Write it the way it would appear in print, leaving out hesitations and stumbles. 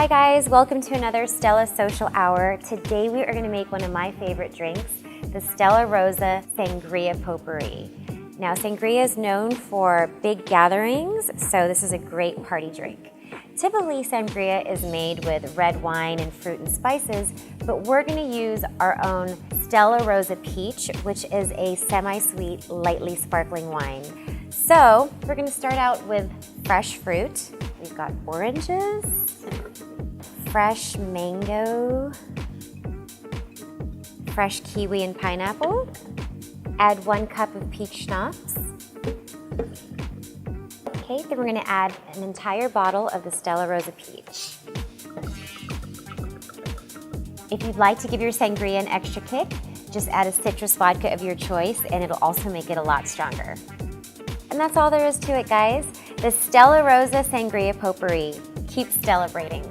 Hi guys, welcome to another Stella Social Hour. Today we are going to make one of my favorite drinks, the Stella Rosa Sangria Potpourri. Now sangria is known for big gatherings, so this is a great party drink. Typically sangria is made with red wine and fruit and spices, but we're going to use our own Stella Rosa Peach, which is a semi-sweet, lightly sparkling wine. So we're going to start out with fresh fruit. We've got oranges, fresh mango, fresh kiwi and pineapple. Add 1 cup of peach schnapps. Okay, then we're going to add an entire bottle of the Stella Rosa Peach. If you'd like to give your sangria an extra kick, just add a citrus vodka of your choice and it'll also make it a lot stronger. And that's all there is to it, guys. The Stella Rosa Sangria Potpourri. Keep celebrating.